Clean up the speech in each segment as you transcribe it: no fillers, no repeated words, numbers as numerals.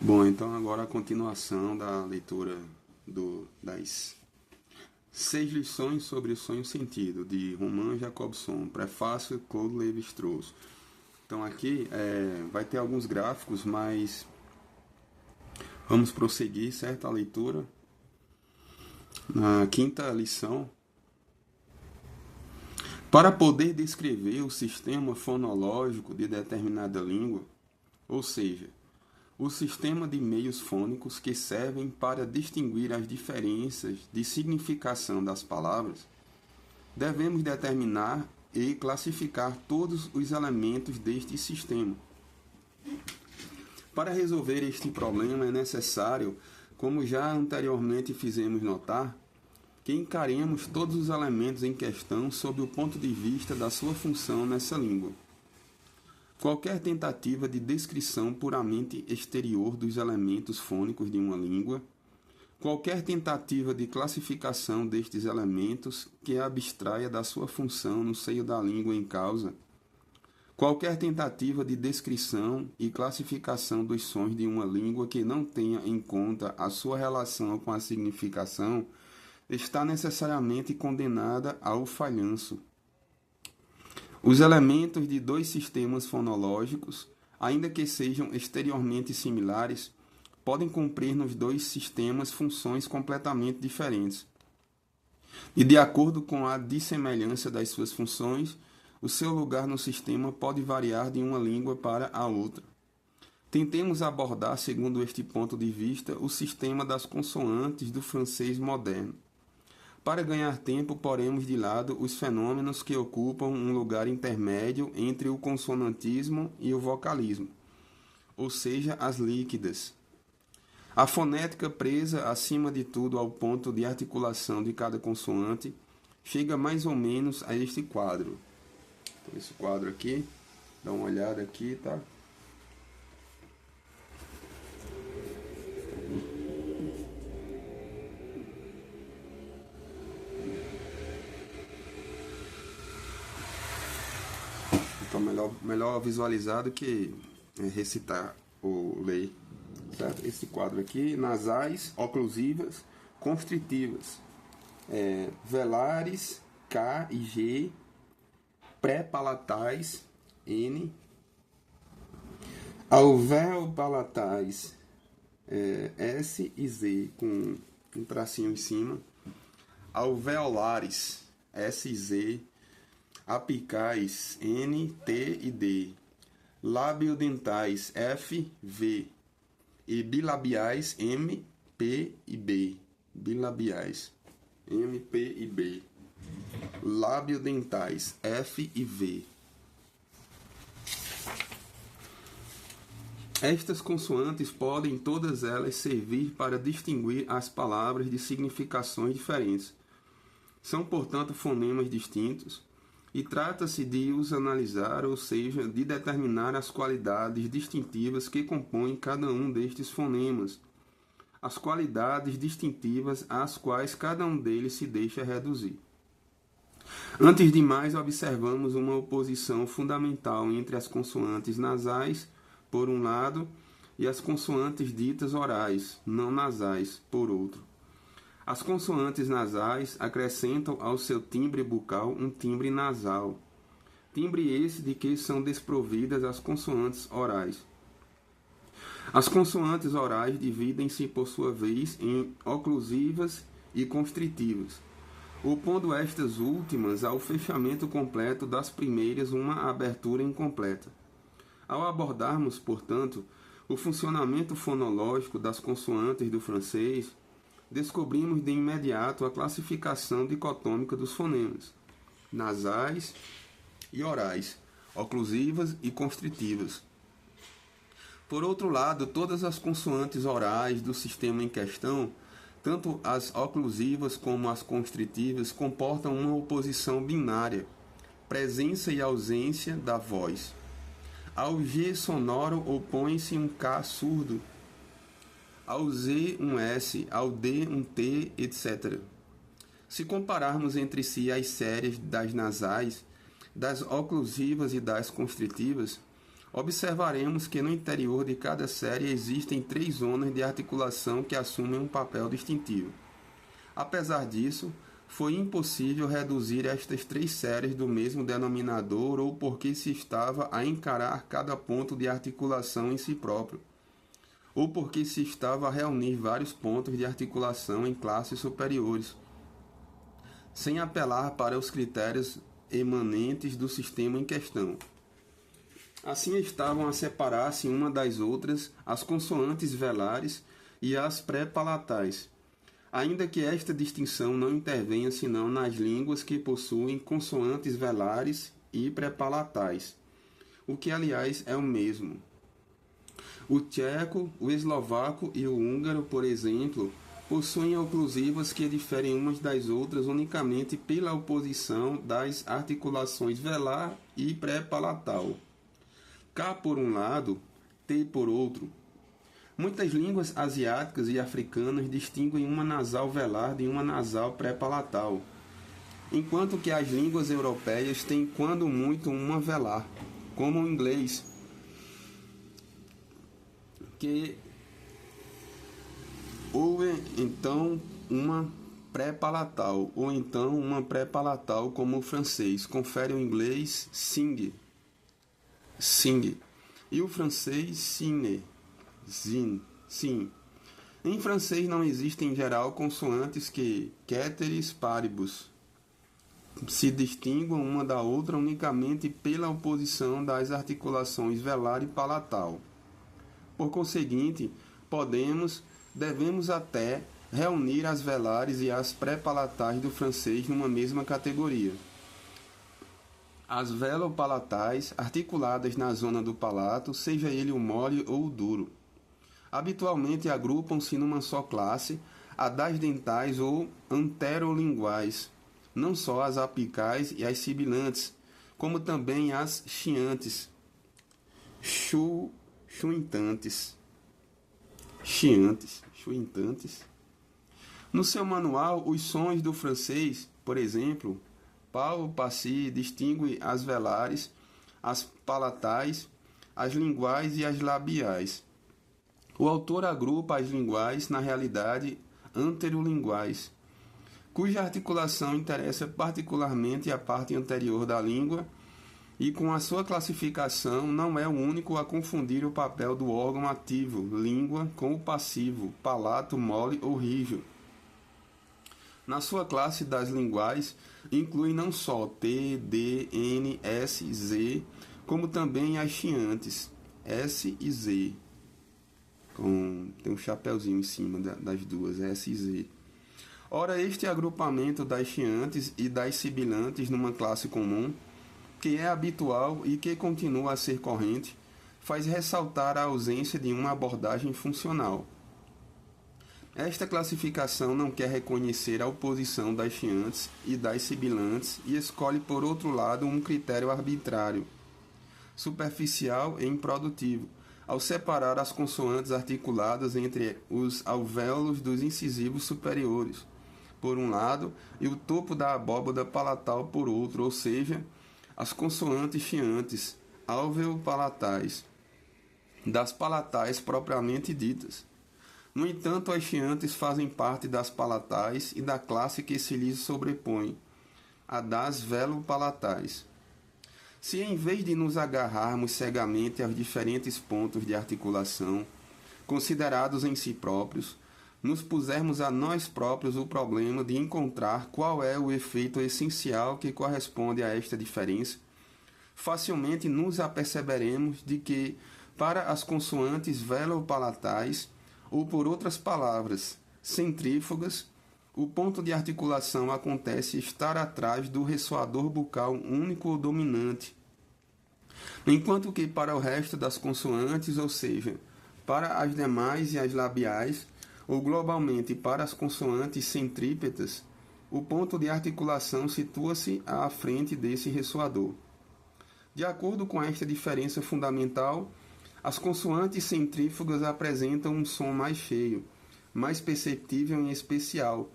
Bom, então agora a continuação da leitura das 6 lições sobre o sonho-sentido, de Romain Jacobson, prefácio Claude Lévi-Strauss. Então aqui vai ter alguns gráficos, mas vamos prosseguir, certo? A leitura. Na quinta lição, para poder descrever o sistema fonológico de determinada língua, ou seja, o sistema de meios fônicos que servem para distinguir as diferenças de significação das palavras, devemos determinar e classificar todos os elementos deste sistema. Para resolver este problema é necessário, como já anteriormente fizemos notar, que encaremos todos os elementos em questão sob o ponto de vista da sua função nessa língua. Qualquer tentativa de descrição puramente exterior dos elementos fônicos de uma língua, qualquer tentativa de classificação destes elementos que a abstraia da sua função no seio da língua em causa, qualquer tentativa de descrição e classificação dos sons de uma língua que não tenha em conta a sua relação com a significação, está necessariamente condenada ao falhanço. Os elementos de dois sistemas fonológicos, ainda que sejam exteriormente similares, podem cumprir nos dois sistemas funções completamente diferentes. E, de acordo com a dissemelhança das suas funções, o seu lugar no sistema pode variar de uma língua para a outra. Tentemos abordar, segundo este ponto de vista, o sistema das consoantes do francês moderno. Para ganhar tempo, poremos de lado os fenômenos que ocupam um lugar intermédio entre o consonantismo e o vocalismo, ou seja, as líquidas. A fonética presa, acima de tudo, ao ponto de articulação de cada consoante, chega mais ou menos a este quadro. Então, esse quadro aqui, dá uma olhada aqui, tá? Então, melhor visualizar do que recitar ou ler, certo? Esse quadro aqui, nasais, oclusivas, constritivas, velares, K e G, pré-palatais, N, alveopalatais, S e Z, com um tracinho em cima, alveolares, S e Z, apicais, N, T e D, labiodentais, F, V, e bilabiais, M, P e B, bilabiais, M, P e B, labiodentais, F e V. Estas consoantes podem, todas elas, servir para distinguir as palavras de significações diferentes. São, portanto, fonemas distintos, e trata-se de os analisar, ou seja, de determinar as qualidades distintivas que compõem cada um destes fonemas, as qualidades distintivas às quais cada um deles se deixa reduzir. Antes de mais, observamos uma oposição fundamental entre as consoantes nasais, por um lado, e as consoantes ditas orais, não nasais, por outro. As consoantes nasais acrescentam ao seu timbre bucal um timbre nasal, timbre esse de que são desprovidas as consoantes orais. As consoantes orais dividem-se, por sua vez, em oclusivas e constritivas, opondo estas últimas ao fechamento completo das primeiras uma abertura incompleta. Ao abordarmos, portanto, o funcionamento fonológico das consoantes do francês, descobrimos de imediato a classificação dicotômica dos fonemas, nasais e orais, oclusivas e constritivas. Por outro lado, todas as consoantes orais do sistema em questão, tanto as oclusivas como as constritivas, comportam uma oposição binária, presença e ausência da voz. Ao G sonoro opõe-se um K surdo, ao Z um S, ao D um T, etc. Se compararmos entre si as séries das nasais, das oclusivas e das constritivas, observaremos que no interior de cada série existem 3 zonas de articulação que assumem um papel distintivo. Apesar disso, foi impossível reduzir estas 3 séries do mesmo denominador ou porque se estava a encarar cada ponto de articulação em si próprio, ou porque se estava a reunir vários pontos de articulação em classes superiores, sem apelar para os critérios emanentes do sistema em questão. Assim estavam a separar-se uma das outras as consoantes velares e as pré-palatais, ainda que esta distinção não intervenha senão nas línguas que possuem consoantes velares e pré-palatais, o que aliás é o mesmo. O tcheco, o eslovaco e o húngaro, por exemplo, possuem oclusivas que diferem umas das outras unicamente pela oposição das articulações velar e pré-palatal. K por um lado, T por outro. Muitas línguas asiáticas e africanas distinguem uma nasal velar de uma nasal pré-palatal, enquanto que as línguas europeias têm quando muito uma velar, como o inglês, que ou então uma pré-palatal, ou então uma pré-palatal como o francês. Confere o inglês sing, e o francês cine, sim. Em francês não existem em geral consoantes que, ceteris paribus, se distinguam uma da outra unicamente pela oposição das articulações velar e palatal. Por conseguinte, devemos até reunir as velares e as pré-palatais do francês numa mesma categoria. As velopalatais, articuladas na zona do palato, seja ele o mole ou o duro. Habitualmente agrupam-se numa só classe, a das dentais ou anterolinguais, não só as apicais e as sibilantes, como também as chiantes, chuintantes. No seu manual, os sons do francês, por exemplo, Paulo Passy distingue as velares, as palatais, as linguais e as labiais. O autor agrupa as linguais, na realidade, anterolinguais, cuja articulação interessa particularmente a parte anterior da língua, e com a sua classificação não é o único a confundir o papel do órgão ativo, língua, com o passivo, palato mole ou rígido. Na sua classe das linguais, inclui não só T, D, N, S, Z, como também as chiantes, S e Z. Tem um chapeuzinho em cima das duas, S e Z. Ora, este agrupamento das chiantes e das sibilantes numa classe comum, que é habitual e que continua a ser corrente, faz ressaltar a ausência de uma abordagem funcional. Esta classificação não quer reconhecer a oposição das chiantes e das sibilantes e escolhe, por outro lado, um critério arbitrário, superficial e improdutivo, ao separar as consoantes articuladas entre os alvéolos dos incisivos superiores, por um lado, e o topo da abóbada palatal por outro, ou seja, as consoantes chiantes, alveopalatais, das palatais propriamente ditas. No entanto, as chiantes fazem parte das palatais e da classe que se lhes sobrepõe, a das velopalatais. Se em vez de nos agarrarmos cegamente aos diferentes pontos de articulação, considerados em si próprios, nos pusermos a nós próprios o problema de encontrar qual é o efeito essencial que corresponde a esta diferença, facilmente nos aperceberemos de que, para as consoantes velopalatais, ou por outras palavras, centrífugas, o ponto de articulação acontece estar atrás do ressoador bucal único ou dominante, enquanto que para o resto das consoantes, ou seja, para as demais e as labiais, ou globalmente para as consoantes centrípetas, o ponto de articulação situa-se à frente desse ressoador. De acordo com esta diferença fundamental, as consoantes centrífugas apresentam um som mais cheio, mais perceptível em especial,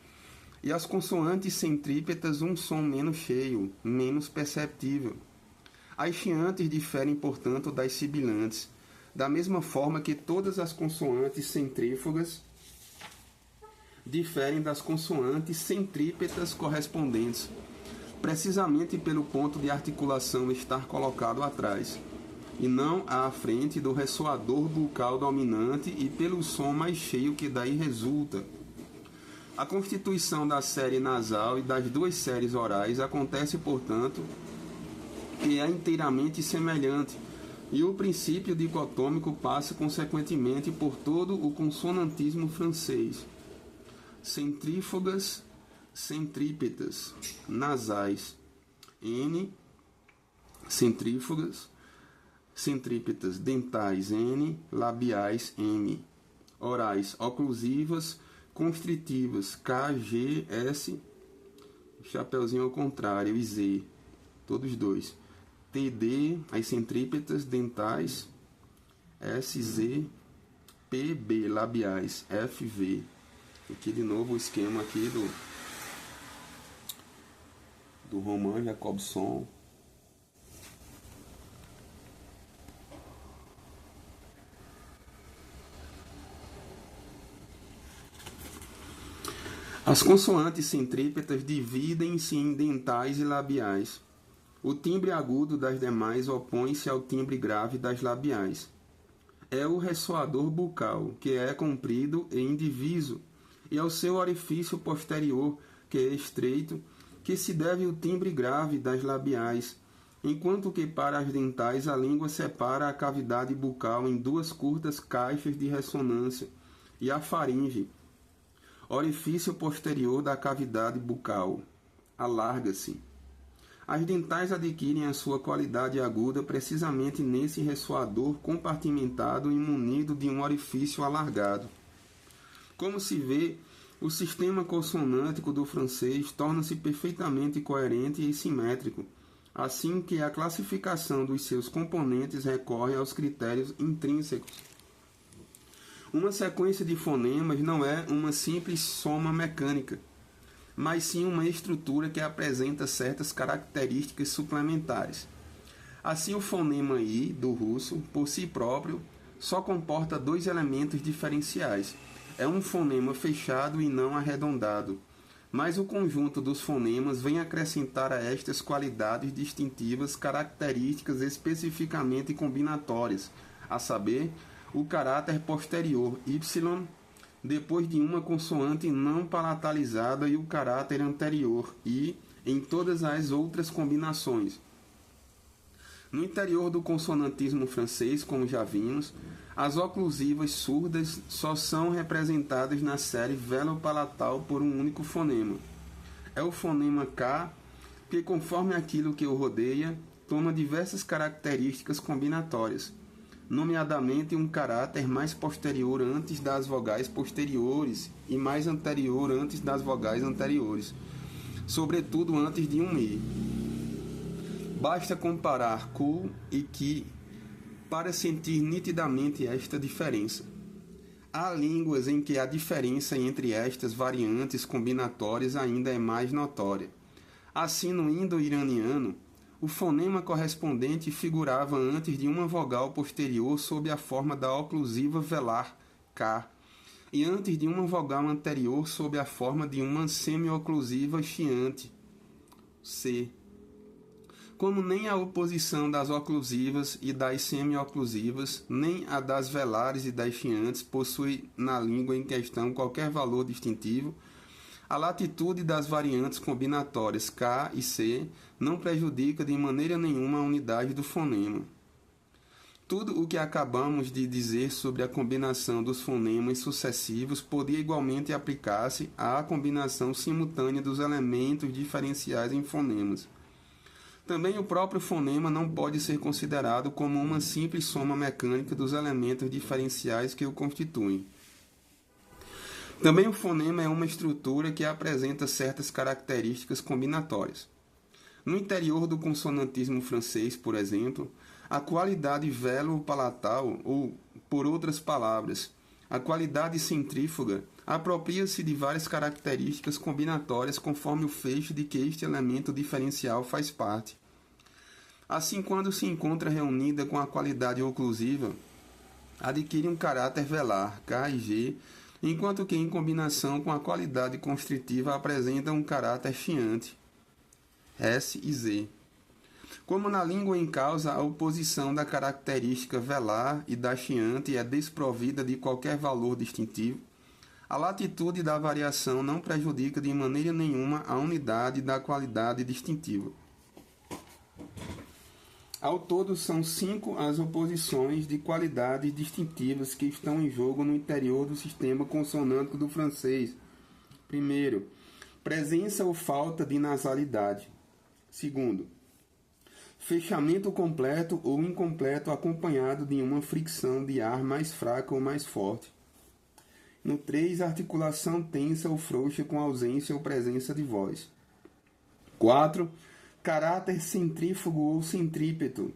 e as consoantes centrípetas um som menos cheio, menos perceptível. As chiantes diferem, portanto, das sibilantes, da mesma forma que todas as consoantes centrífugas diferem das consoantes centrípetas correspondentes, precisamente pelo ponto de articulação estar colocado atrás, e não à frente do ressoador bucal dominante e pelo som mais cheio que daí resulta. A constituição da série nasal e das duas séries orais acontece, portanto, que é inteiramente semelhante, e o princípio dicotômico passa consequentemente por todo o consonantismo francês. Centrífugas, centrípetas, nasais, N, centrífugas, centrípetas, dentais, N, labiais, M, orais, oclusivas, constritivas, K, G, S, chapeuzinho ao contrário, e Z, todos dois. TD, as centrípetas, dentais, SZ, PB, labiais, FV. Aqui de novo o esquema aqui do Romain Jacobson. As consoantes centrípetas dividem-se em dentais e labiais. O timbre agudo das demais opõe-se ao timbre grave das labiais. É o ressoador bucal, que é comprido e indiviso, e ao seu orifício posterior, que é estreito, que se deve o timbre grave das labiais, enquanto que para as dentais a língua separa a cavidade bucal em duas curtas caixas de ressonância, e a faringe, orifício posterior da cavidade bucal, alarga-se. As dentais adquirem a sua qualidade aguda precisamente nesse ressoador compartimentado e munido de um orifício alargado. Como se vê, o sistema consonântico do francês torna-se perfeitamente coerente e simétrico, assim que a classificação dos seus componentes recorre aos critérios intrínsecos. Uma sequência de fonemas não é uma simples soma mecânica, mas sim uma estrutura que apresenta certas características suplementares. Assim, o fonema I, do russo, por si próprio, só comporta dois elementos diferenciais. É um fonema fechado e não arredondado, mas o conjunto dos fonemas vem acrescentar a estas qualidades distintivas características especificamente combinatórias, a saber, o caráter posterior Y, depois de uma consoante não palatalizada, e o caráter anterior I em todas as outras combinações. No interior do consonantismo francês, como já vimos, as oclusivas surdas só são representadas na série velopalatal por um único fonema. É o fonema K, que, conforme aquilo que o rodeia, toma diversas características combinatórias, nomeadamente um caráter mais posterior antes das vogais posteriores e mais anterior antes das vogais anteriores, sobretudo antes de um I. Basta comparar ku e ki para sentir nitidamente esta diferença. Há línguas em que a diferença entre estas variantes combinatórias ainda é mais notória. Assim, no indo-iraniano, o fonema correspondente figurava antes de uma vogal posterior sob a forma da oclusiva velar, K, e antes de uma vogal anterior sob a forma de uma semioclusiva chiante, C. Como nem a oposição das oclusivas e das semioclusivas, nem a das velares e das chiantes possui na língua em questão qualquer valor distintivo, a latitude das variantes combinatórias K e C não prejudica de maneira nenhuma a unidade do fonema. Tudo o que acabamos de dizer sobre a combinação dos fonemas sucessivos podia igualmente aplicar-se à combinação simultânea dos elementos diferenciais em fonemas. Também o próprio fonema não pode ser considerado como uma simples soma mecânica dos elementos diferenciais que o constituem. Também o fonema é uma estrutura que apresenta certas características combinatórias. No interior do consonantismo francês, por exemplo, a qualidade velo-palatal, ou, por outras palavras, a qualidade centrífuga, apropria-se de várias características combinatórias conforme o feixe de que este elemento diferencial faz parte. Assim, quando se encontra reunida com a qualidade oclusiva, adquire um caráter velar, K e G, enquanto que em combinação com a qualidade constritiva apresenta um caráter chiante, S e Z. Como na língua em causa, a oposição da característica velar e da chiante é desprovida de qualquer valor distintivo, a latitude da variação não prejudica de maneira nenhuma a unidade da qualidade distintiva. Ao todo, são 5 as oposições de qualidades distintivas que estão em jogo no interior do sistema consonântico do francês. Primeiro, presença ou falta de nasalidade. Segundo, fechamento completo ou incompleto acompanhado de uma fricção de ar mais fraca ou mais forte. No 3, articulação tensa ou frouxa com ausência ou presença de voz. 4, caráter centrífugo ou centrípeto,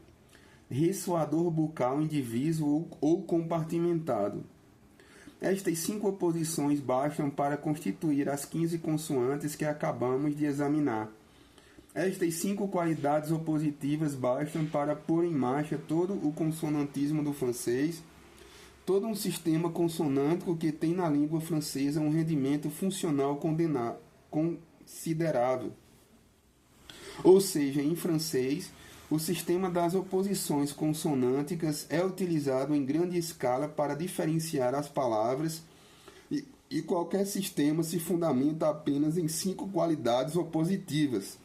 ressoador bucal indiviso ou compartimentado. Estas 5 oposições bastam para constituir as 15 consoantes que acabamos de examinar. Estas 5 qualidades opositivas bastam para pôr em marcha todo o consonantismo do francês, todo um sistema consonântico que tem na língua francesa um rendimento funcional considerável. Ou seja, em francês, o sistema das oposições consonânticas é utilizado em grande escala para diferenciar as palavras e qualquer sistema se fundamenta apenas em 5 qualidades opositivas.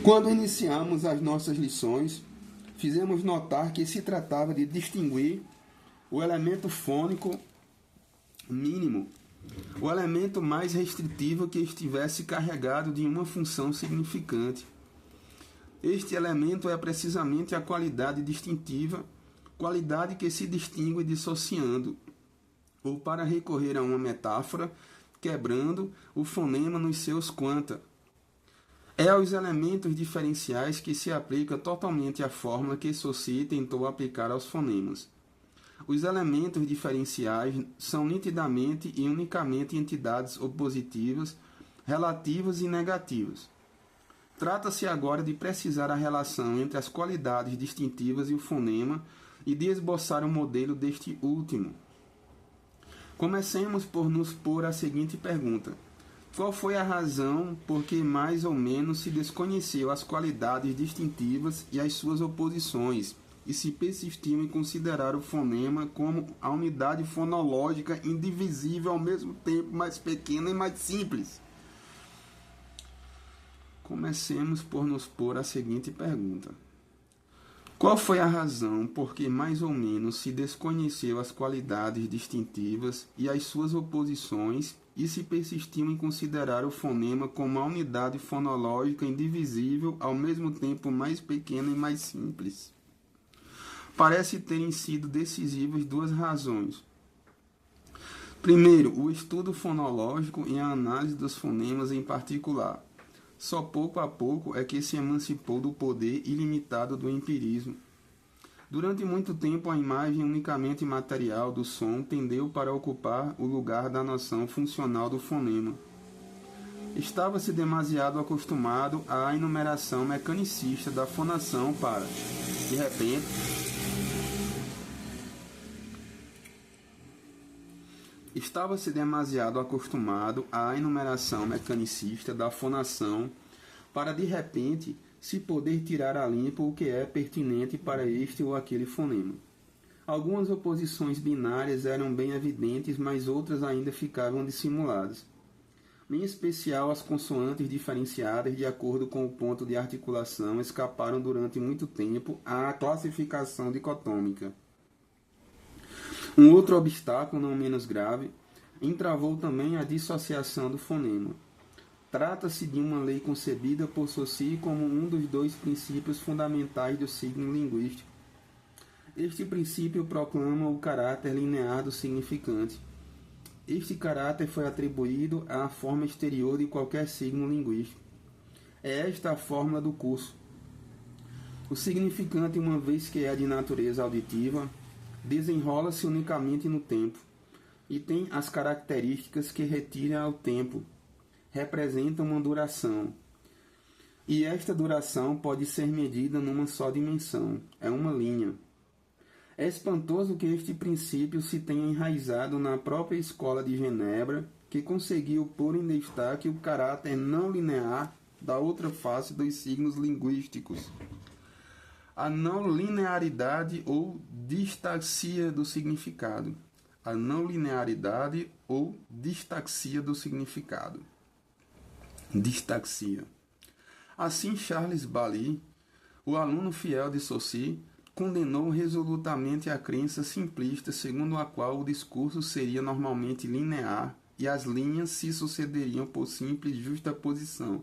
Quando iniciamos as nossas lições, fizemos notar que se tratava de distinguir o elemento fônico mínimo, o elemento mais restritivo que estivesse carregado de uma função significante. Este elemento é precisamente a qualidade distintiva, qualidade que se distingue dissociando, ou para recorrer a uma metáfora, quebrando o fonema nos seus quanta. É aos elementos diferenciais que se aplica totalmente a fórmula que Saussure tentou aplicar aos fonemas. Os elementos diferenciais são nitidamente e unicamente entidades opositivas, relativas e negativas. Trata-se agora de precisar a relação entre as qualidades distintivas e o fonema e de esboçar um modelo deste último. Comecemos por nos pôr a seguinte pergunta: qual foi a razão por que mais ou menos se desconheceu as qualidades distintivas e as suas oposições, e se persistiu em considerar o fonema como a unidade fonológica indivisível ao mesmo tempo mais pequena e mais simples? Comecemos por nos pôr a seguinte pergunta: qual foi a razão por que mais ou menos se desconheceu as qualidades distintivas e as suas oposições e se persistiu em considerar o fonema como a unidade fonológica indivisível ao mesmo tempo mais pequena e mais simples? Parece terem sido decisivas 2 razões. Primeiro, o estudo fonológico e a análise dos fonemas em particular. Só pouco a pouco é que se emancipou do poder ilimitado do empirismo. Durante muito tempo, a imagem unicamente material do som tendeu para ocupar o lugar da noção funcional do fonema. Estava-se demasiado acostumado à enumeração mecanicista da fonação para, de repente, se poder tirar a limpo o que é pertinente para este ou aquele fonema. Algumas oposições binárias eram bem evidentes, mas outras ainda ficavam dissimuladas. Em especial, as consoantes diferenciadas de acordo com o ponto de articulação escaparam durante muito tempo à classificação dicotômica. Um outro obstáculo, não menos grave, entravou também a dissociação do fonema. Trata-se de uma lei concebida por Saussure como um dos 2 princípios fundamentais do signo linguístico. Este princípio proclama o caráter linear do significante. Este caráter foi atribuído à forma exterior de qualquer signo linguístico. É esta a fórmula do curso. O significante, uma vez que é de natureza auditiva, desenrola-se unicamente no tempo, e tem as características que retira ao tempo. representa uma duração. E esta duração pode ser medida numa só dimensão, é uma linha. É espantoso que este princípio se tenha enraizado na própria escola de Genebra, que conseguiu pôr em destaque o caráter não linear da outra face dos signos linguísticos. A não linearidade ou distaxia do significado. A não linearidade ou distaxia do significado. Distaxia. Assim, Charles Bailly, o aluno fiel de Saussure, condenou resolutamente a crença simplista segundo a qual o discurso seria normalmente linear e as linhas se sucederiam por simples justaposição.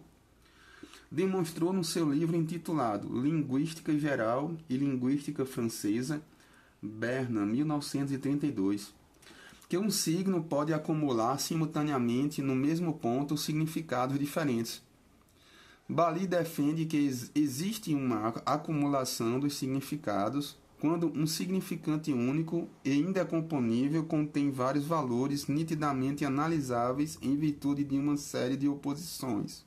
Demonstrou no seu livro intitulado Linguística Geral e Linguística Francesa, Berna, 1932, que um signo pode acumular simultaneamente no mesmo ponto significados diferentes. Bailly defende que existe uma acumulação dos significados quando um significante único e indecomponível contém vários valores nitidamente analisáveis em virtude de uma série de oposições.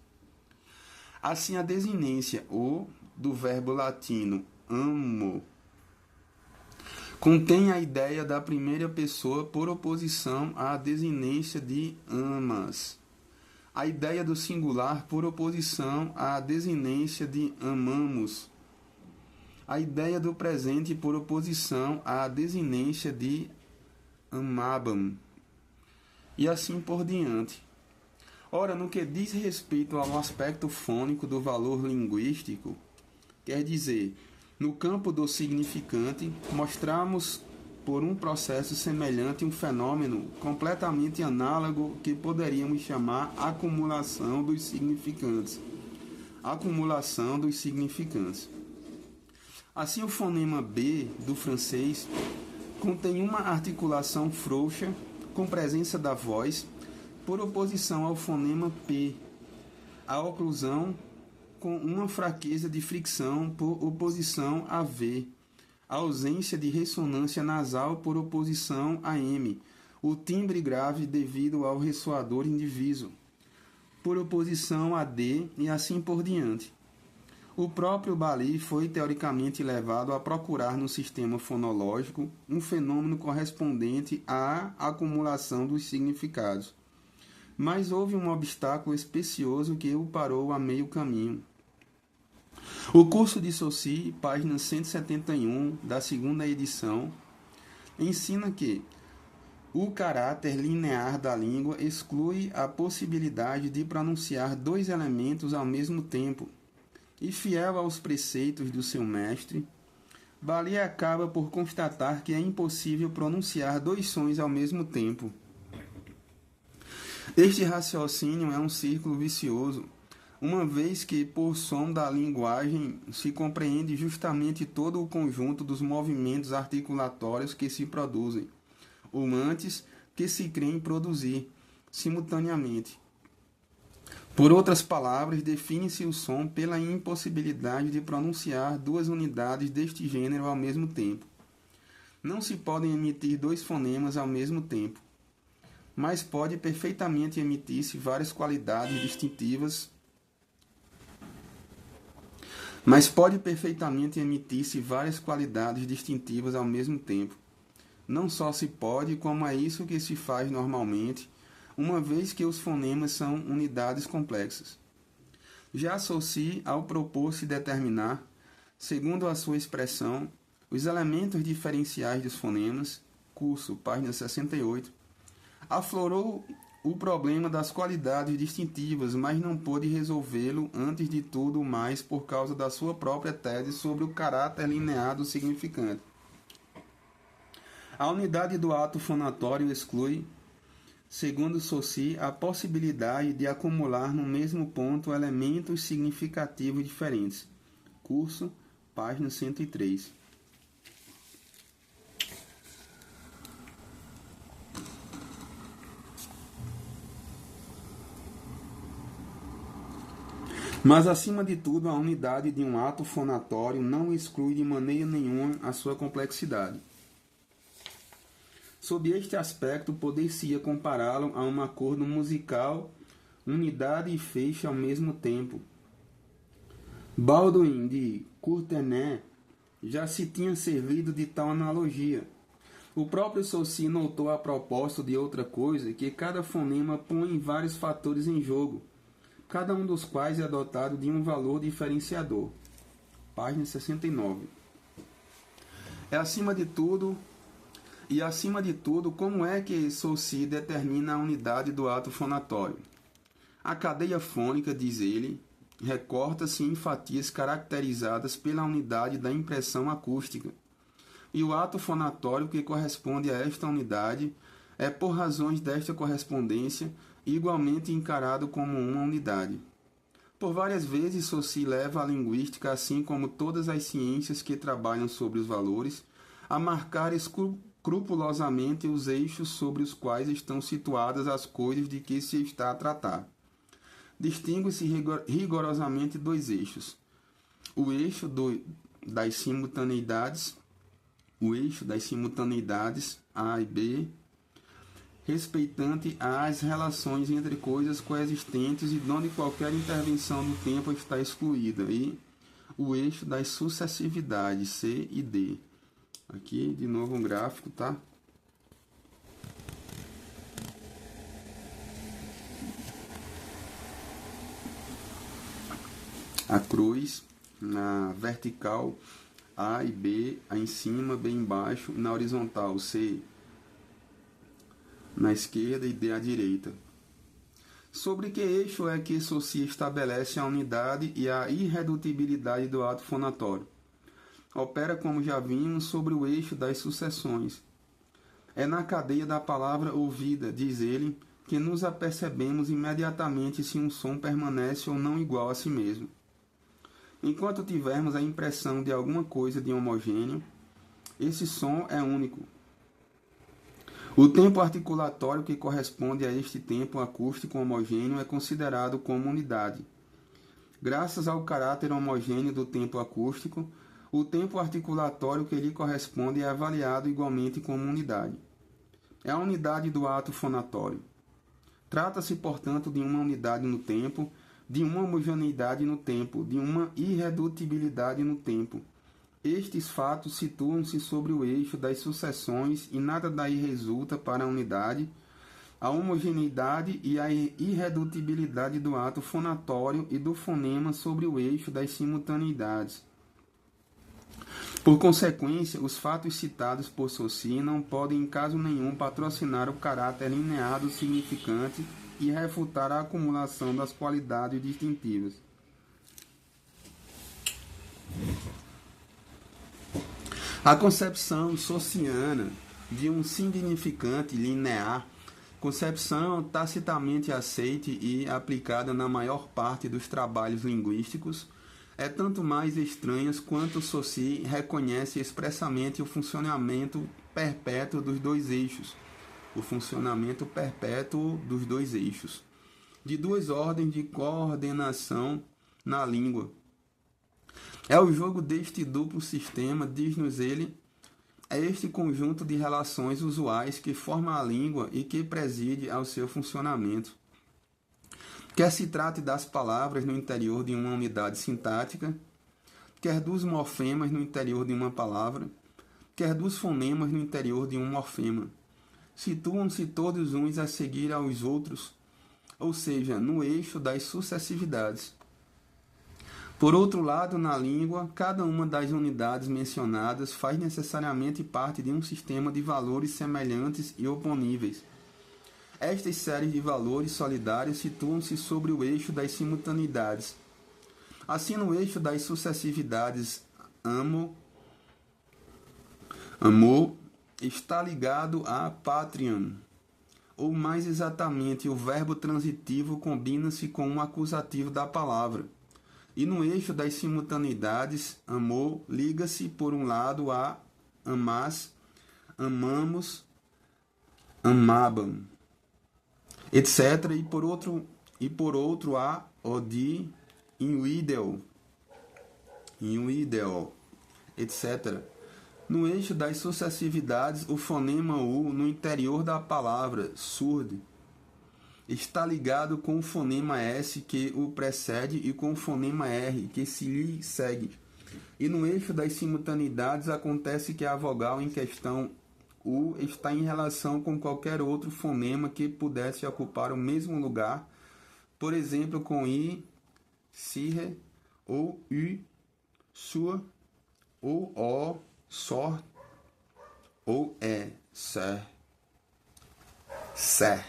Assim, a desinência "o" do verbo latino amo contém a ideia da primeira pessoa por oposição à desinência de amas. A ideia do singular por oposição à desinência de amamos. A ideia do presente por oposição à desinência de amabam. E assim por diante. Ora, no que diz respeito ao aspecto fônico do valor linguístico, quer dizer, no campo do significante, mostramos por um processo semelhante um fenômeno completamente análogo que poderíamos chamar acumulação dos significantes. Acumulação dos significantes. Assim, o fonema B do francês contém uma articulação frouxa com presença da voz, por oposição ao fonema P, a oclusão com uma fraqueza de fricção por oposição a V, a ausência de ressonância nasal por oposição a M, o timbre grave devido ao ressoador indiviso, por oposição a D e assim por diante. O próprio Bailly foi teoricamente levado a procurar no sistema fonológico um fenômeno correspondente à acumulação dos significados. Mas houve um obstáculo especioso que o parou a meio caminho. O curso de Saussure, página 171 da segunda edição, ensina que o caráter linear da língua exclui a possibilidade de pronunciar dois elementos ao mesmo tempo, e fiel aos preceitos do seu mestre, Bailly acaba por constatar que é impossível pronunciar dois sons ao mesmo tempo. Este raciocínio é um círculo vicioso, uma vez que, por som da linguagem, se compreende justamente todo o conjunto dos movimentos articulatórios que se produzem, ou antes que se creem produzir, simultaneamente. Por outras palavras, define-se o som pela impossibilidade de pronunciar duas unidades deste gênero ao mesmo tempo. Não se podem emitir dois fonemas ao mesmo tempo, mas pode perfeitamente emitir-se várias qualidades distintivas ao mesmo tempo. Não só se pode, como é isso que se faz normalmente, uma vez que os fonemas são unidades complexas. Já Saussure, ao propor-se determinar, segundo a sua expressão, os elementos diferenciais dos fonemas, curso, página 68, aflorou o problema das qualidades distintivas, mas não pôde resolvê-lo antes de tudo mais por causa da sua própria tese sobre o caráter linear do significante. A unidade do ato fonatório exclui, segundo Saussure, a possibilidade de acumular no mesmo ponto elementos significativos diferentes. Curso, página 103. Mas, acima de tudo, a unidade de um ato fonatório não exclui de maneira nenhuma a sua complexidade. Sob este aspecto, poder-se-ia compará-lo a um acordo musical unidade e feixe ao mesmo tempo. Baldwin de Courtenay já se tinha servido de tal analogia. O próprio Saussure notou a propósito de outra coisa que cada fonema põe vários fatores em jogo, cada um dos quais é dotado de um valor diferenciador. Página 69. Acima de tudo, como é que Saussure determina a unidade do ato fonatório? A cadeia fônica, diz ele, recorta-se em fatias caracterizadas pela unidade da impressão acústica. E o ato fonatório que corresponde a esta unidade é, por razões desta correspondência, igualmente encarado como uma unidade. Por várias vezes, Saussure leva a linguística, assim como todas as ciências que trabalham sobre os valores, a marcar escrupulosamente os eixos sobre os quais estão situadas as coisas de que se está a tratar. Distingue-se rigorosamente dois eixos. O eixo das simultaneidades, A e B, respeitante às relações entre coisas coexistentes e onde qualquer intervenção do tempo está excluída, e o eixo das sucessividades, C e D. Aqui, de novo, um gráfico, tá? A cruz na vertical, A e B, A em cima, B embaixo, na horizontal, C na esquerda e D à direita. Sobre que eixo é que Saussure estabelece a unidade e a irredutibilidade do ato fonatório? Opera, como já vimos, sobre o eixo das sucessões. É na cadeia da palavra ouvida, diz ele, que nos apercebemos imediatamente se um som permanece ou não igual a si mesmo. Enquanto tivermos a impressão de alguma coisa de homogêneo, esse som é único. O tempo articulatório que corresponde a este tempo acústico homogêneo é considerado como unidade. Graças ao caráter homogêneo do tempo acústico, o tempo articulatório que lhe corresponde é avaliado igualmente como unidade. É a unidade do ato fonatório. Trata-se, portanto, de uma unidade no tempo, de uma homogeneidade no tempo, de uma irredutibilidade no tempo. Estes fatos situam-se sobre o eixo das sucessões e nada daí resulta para a unidade, a homogeneidade e a irredutibilidade do ato fonatório e do fonema sobre o eixo das simultaneidades. Por consequência, os fatos citados por Saussure não podem em caso nenhum patrocinar o caráter linear do significante e refutar a acumulação das qualidades distintivas. A concepção saussuriana de um significante linear, concepção tacitamente aceita e aplicada na maior parte dos trabalhos linguísticos, é tanto mais estranha quanto Saussure reconhece expressamente o funcionamento perpétuo dos dois eixos, de duas ordens de coordenação na língua. É o jogo deste duplo sistema, diz-nos ele, é este conjunto de relações usuais que forma a língua e que preside ao seu funcionamento. Quer se trate das palavras no interior de uma unidade sintática, quer dos morfemas no interior de uma palavra, quer dos fonemas no interior de um morfema. Situam-se todos uns a seguir aos outros, ou seja, no eixo das sucessividades. Por outro lado, na língua, cada uma das unidades mencionadas faz necessariamente parte de um sistema de valores semelhantes e oponíveis. Estas séries de valores solidários situam-se sobre o eixo das simultaneidades. Assim, no eixo das sucessividades, amor está ligado a patriam, ou mais exatamente, o verbo transitivo combina-se com um acusativo da palavra. E no eixo das simultaneidades, amor liga-se por um lado a amas, amamos, amabam, etc. E por outro a odi, invideo, etc. No eixo das sucessividades, o fonema U no interior da palavra, surde, está ligado com o fonema S que o precede e com o fonema R que se lhe segue. E no eixo das simultaneidades acontece que a vogal em questão U está em relação com qualquer outro fonema que pudesse ocupar o mesmo lugar, por exemplo, com I, sire, ou U, sur, ou O, sor, ou E, ser, ser.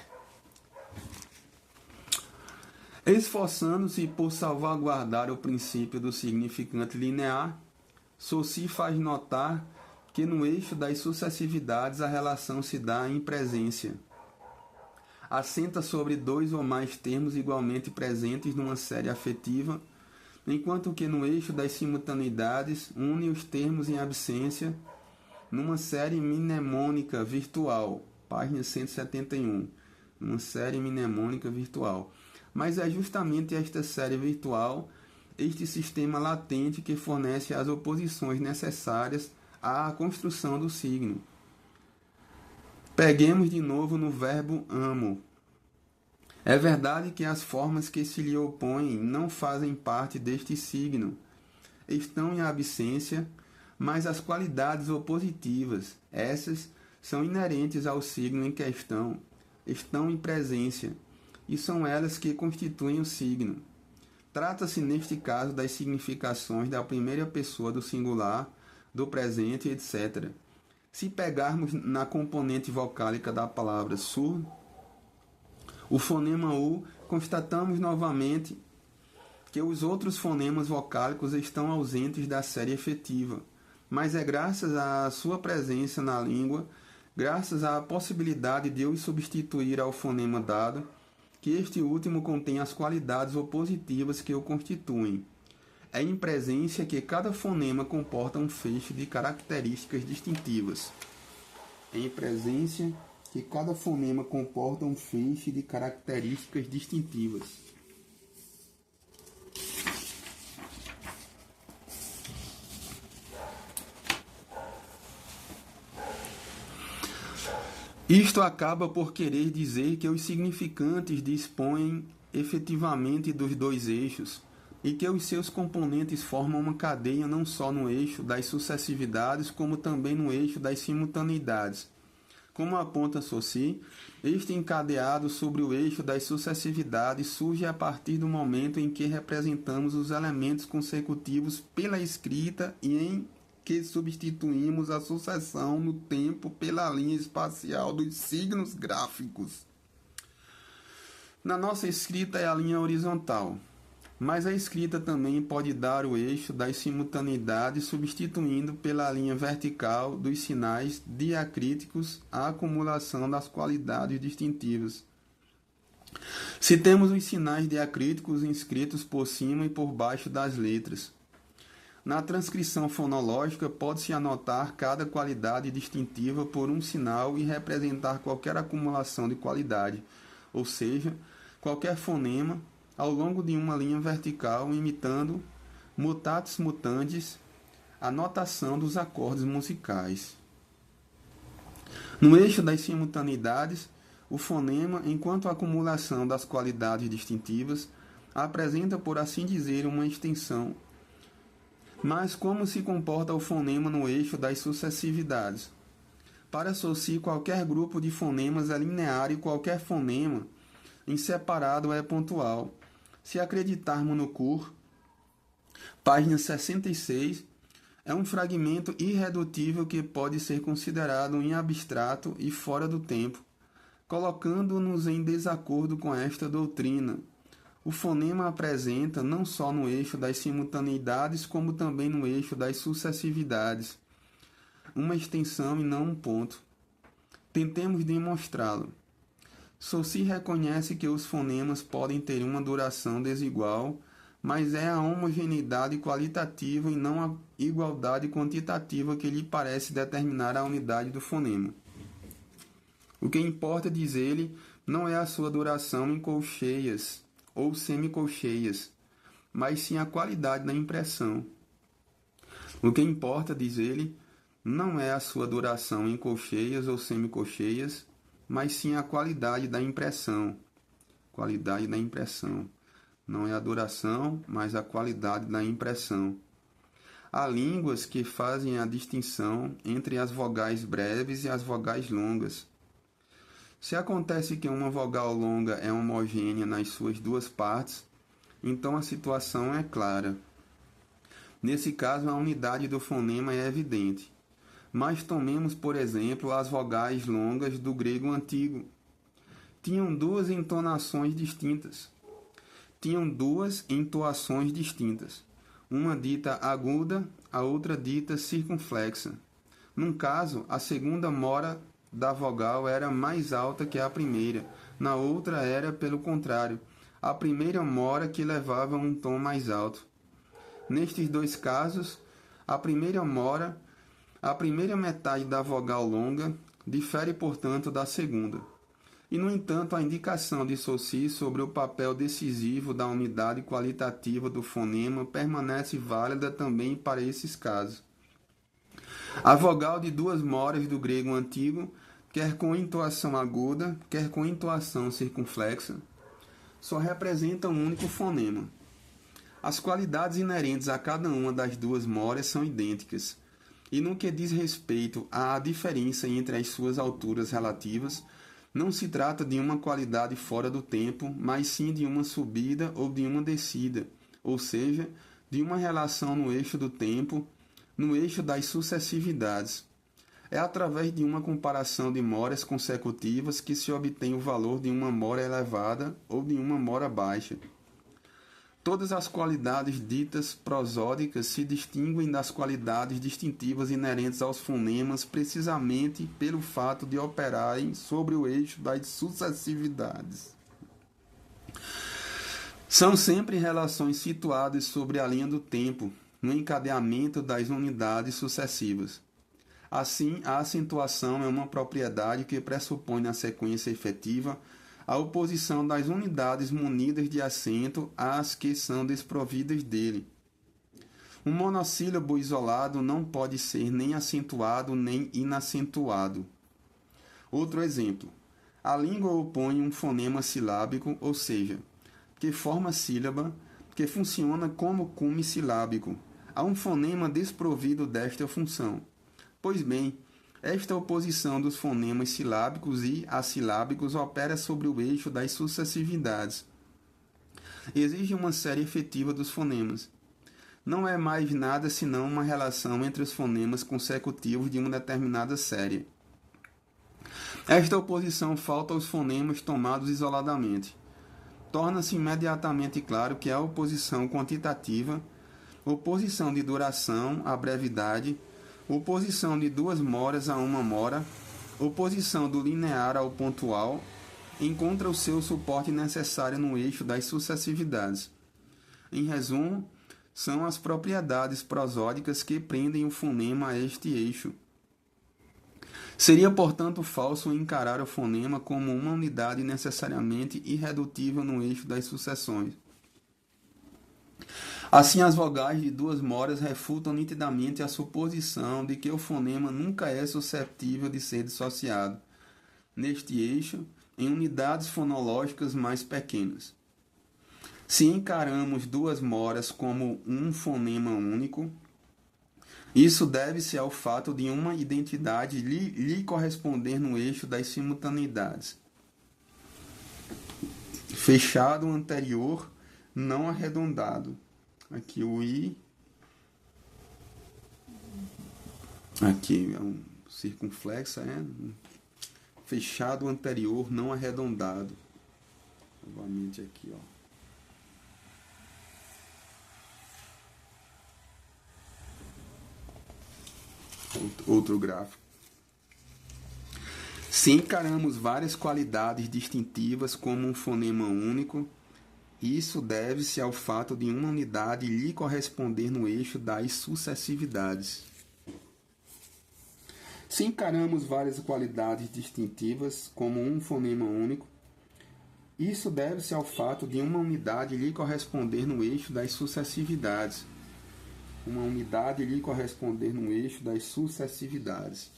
Esforçando-se por salvaguardar o princípio do significante linear, Saussure faz notar que no eixo das sucessividades a relação se dá em presência. Assenta sobre dois ou mais termos igualmente presentes numa série afetiva, enquanto que no eixo das simultaneidades une os termos em absência numa série mnemônica virtual. Página 171. Uma série mnemônica virtual. Mas é justamente esta série virtual, este sistema latente que fornece as oposições necessárias à construção do signo. Peguemos de novo no verbo amo. É verdade que as formas que se lhe opõem não fazem parte deste signo, estão em absência, mas as qualidades opositivas, essas são inerentes ao signo em questão, estão em presença, e são elas que constituem o signo. Trata-se neste caso das significações da primeira pessoa do singular, do presente, etc. Se pegarmos na componente vocálica da palavra sur, o fonema U, constatamos novamente que os outros fonemas vocálicos estão ausentes da série efetiva, mas é graças à sua presença na língua, graças à possibilidade de os substituir ao fonema dado, que este último contém as qualidades opositivas que o constituem. É em presença que cada fonema comporta um feixe de características distintivas. É em presença que cada fonema comporta um feixe de características distintivas. Isto acaba por querer dizer que os significantes dispõem efetivamente dos dois eixos e que os seus componentes formam uma cadeia não só no eixo das sucessividades, como também no eixo das simultaneidades. Como aponta Saussure, este encadeado sobre o eixo das sucessividades surge a partir do momento em que representamos os elementos consecutivos pela escrita e em que substituímos a sucessão no tempo pela linha espacial dos signos gráficos. Na nossa escrita é a linha horizontal, mas a escrita também pode dar o eixo das simultaneidades substituindo pela linha vertical dos sinais diacríticos a acumulação das qualidades distintivas. Se temos os sinais diacríticos inscritos por cima e por baixo das letras, na transcrição fonológica pode-se anotar cada qualidade distintiva por um sinal e representar qualquer acumulação de qualidade, ou seja, qualquer fonema ao longo de uma linha vertical imitando mutatis mutandis a notação dos acordes musicais. No eixo das simultaneidades, o fonema, enquanto acumulação das qualidades distintivas, apresenta, por assim dizer, uma extensão. Mas como se comporta o fonema no eixo das sucessividades? Para Saussure, qualquer grupo de fonemas é linear e qualquer fonema em separado é pontual. Se acreditarmos no Cour, página 66, é um fragmento irredutível que pode ser considerado em abstrato e fora do tempo, colocando-nos em desacordo com esta doutrina. O fonema apresenta, não só no eixo das simultaneidades, como também no eixo das sucessividades, uma extensão e não um ponto. Tentemos demonstrá-lo. Saussure reconhece que os fonemas podem ter uma duração desigual, mas é a homogeneidade qualitativa e não a igualdade quantitativa que lhe parece determinar a unidade do fonema. O que importa, diz ele, não é a sua duração em colcheias ou semicolcheias, mas sim a qualidade da impressão. O que importa, diz ele, não é a sua duração em colcheias ou semicolcheias, mas sim a qualidade da impressão. qualidade da impressão. Não é a duração, mas a qualidade da impressão. Há línguas que fazem a distinção entre as vogais breves e as vogais longas. Se acontece que uma vogal longa é homogênea nas suas duas partes, então a situação é clara. Nesse caso, a unidade do fonema é evidente. Mas tomemos, por exemplo, as vogais longas do grego antigo. Tinham duas entoações distintas. Uma dita aguda, a outra dita circunflexa. Num caso, a segunda mora da vogal era mais alta que a primeira. Na outra era, pelo contrário, a primeira mora que levava um tom mais alto. Nestes dois casos, a primeira metade da vogal longa, difere, portanto, da segunda. E, no entanto, a indicação de Saussure sobre o papel decisivo da unidade qualitativa do fonema permanece válida também para esses casos. A vogal de duas moras do grego antigo, quer com entoação aguda, quer com entoação circunflexa, só representa um único fonema. As qualidades inerentes a cada uma das duas moras são idênticas, e no que diz respeito à diferença entre as suas alturas relativas, não se trata de uma qualidade fora do tempo, mas sim de uma subida ou de uma descida, ou seja, de uma relação no eixo do tempo, no eixo das sucessividades. É através de uma comparação de moras consecutivas que se obtém o valor de uma mora elevada ou de uma mora baixa. Todas as qualidades ditas prosódicas se distinguem das qualidades distintivas inerentes aos fonemas precisamente pelo fato de operarem sobre o eixo das sucessividades. São sempre relações situadas sobre a linha do tempo, no encadeamento das unidades sucessivas. Assim, a acentuação é uma propriedade que pressupõe na sequência efetiva a oposição das unidades munidas de acento às que são desprovidas dele. Um monossílabo isolado não pode ser nem acentuado nem inacentuado. Outro exemplo. A língua opõe um fonema silábico, ou seja, que forma sílaba, que funciona como cume silábico, a um fonema desprovido desta função. Pois bem, esta oposição dos fonemas silábicos e assilábicos opera sobre o eixo das sucessividades. Exige uma série efetiva dos fonemas. Não é mais nada senão uma relação entre os fonemas consecutivos de uma determinada série. Esta oposição falta aos fonemas tomados isoladamente. Torna-se imediatamente claro que a oposição quantitativa, oposição de duração à brevidade, oposição de duas moras a uma mora, oposição do linear ao pontual, encontra o seu suporte necessário no eixo das sucessividades. Em resumo, são as propriedades prosódicas que prendem o fonema a este eixo. Seria, portanto, falso encarar o fonema como uma unidade necessariamente irredutível no eixo das sucessões. Assim, as vogais de duas moras refutam nitidamente a suposição de que o fonema nunca é susceptível de ser dissociado, neste eixo, em unidades fonológicas mais pequenas. Se encaramos duas moras como um fonema único, isso deve-se ao fato de uma identidade lhe corresponder no eixo das simultaneidades. Fechado anterior não arredondado. Aqui o I. Aqui é um circunflexo, fechado anterior não arredondado. Novamente aqui, Outro gráfico. Se encaramos várias qualidades distintivas como um fonema único, isso deve-se ao fato de uma unidade lhe corresponder no eixo das sucessividades. Se encaramos várias qualidades distintivas como um fonema único, isso deve-se ao fato de uma unidade lhe corresponder no eixo das sucessividades. Uma unidade lhe corresponder no eixo das sucessividades.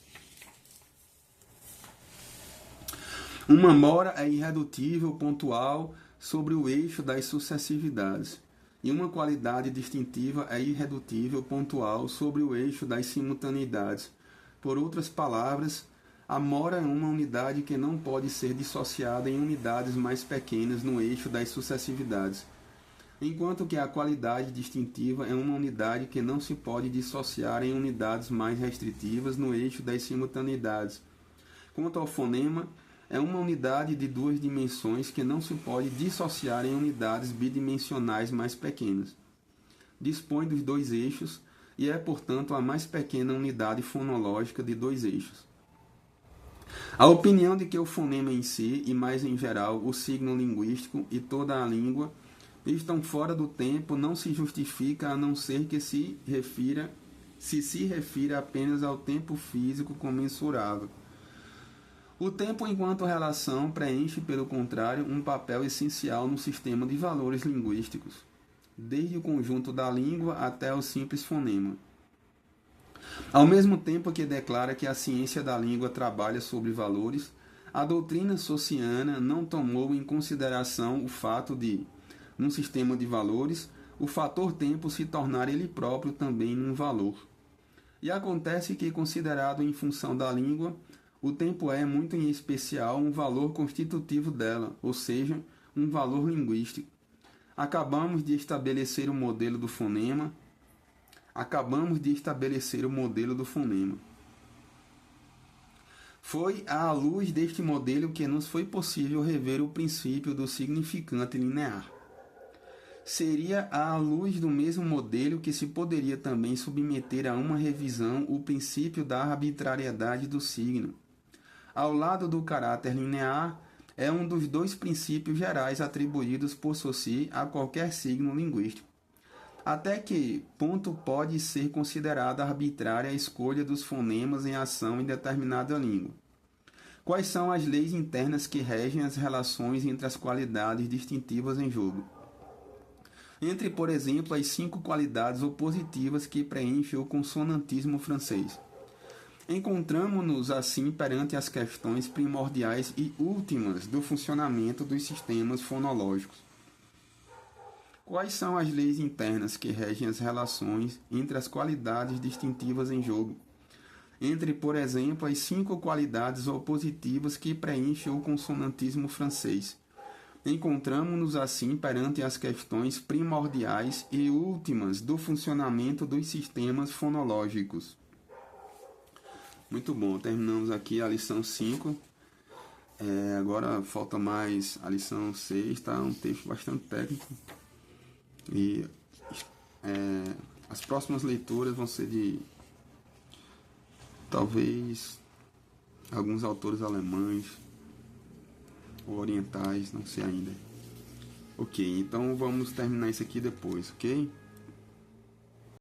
Uma mora é irredutível, pontual, sobre o eixo das sucessividades, e uma qualidade distintiva é irredutível pontual sobre o eixo das simultaneidades. Por outras palavras, a mora é uma unidade que não pode ser dissociada em unidades mais pequenas no eixo das sucessividades, enquanto que a qualidade distintiva é uma unidade que não se pode dissociar em unidades mais restritivas no eixo das simultaneidades. Quanto ao fonema, é uma unidade de duas dimensões que não se pode dissociar em unidades bidimensionais mais pequenas. Dispõe dos dois eixos e é, portanto, a mais pequena unidade fonológica de dois eixos. A opinião de que o fonema em si, e mais em geral o signo linguístico e toda a língua, estão fora do tempo não se justifica a não ser que se refira apenas ao tempo físico comensurável. O tempo enquanto relação preenche, pelo contrário, um papel essencial no sistema de valores linguísticos, desde o conjunto da língua até o simples fonema. Ao mesmo tempo que declara que a ciência da língua trabalha sobre valores, a doutrina sociana não tomou em consideração o fato de, num sistema de valores, o fator tempo se tornar ele próprio também um valor. E acontece que, considerado em função da língua, o tempo é, muito em especial, um valor constitutivo dela, ou seja, um valor linguístico. Acabamos de estabelecer o modelo do fonema. Foi à luz deste modelo que nos foi possível rever o princípio do significante linear. Seria à luz do mesmo modelo que se poderia também submeter a uma revisão o princípio da arbitrariedade do signo. Ao lado do caráter linear, é um dos dois princípios gerais atribuídos por Saussure a qualquer signo linguístico. Até que ponto pode ser considerada arbitrária a escolha dos fonemas em ação em determinada língua? Quais são as leis internas que regem as relações entre as qualidades distintivas em jogo? Entre, por exemplo, as 5 qualidades opositivas que preenchem o consonantismo francês. Encontramo-nos assim perante as questões primordiais e últimas do funcionamento dos sistemas fonológicos. Quais são as leis internas que regem as relações entre as qualidades distintivas em jogo? Entre, por exemplo, as 5 qualidades opositivas que preenchem o consonantismo francês. Encontramo-nos assim perante as questões primordiais e últimas do funcionamento dos sistemas fonológicos. Muito bom, terminamos aqui a lição 5. Agora falta mais a lição 6, tá? Um texto bastante técnico. E as próximas leituras vão ser de talvez alguns autores alemães ou orientais, não sei ainda. Ok, então vamos terminar isso aqui depois, ok?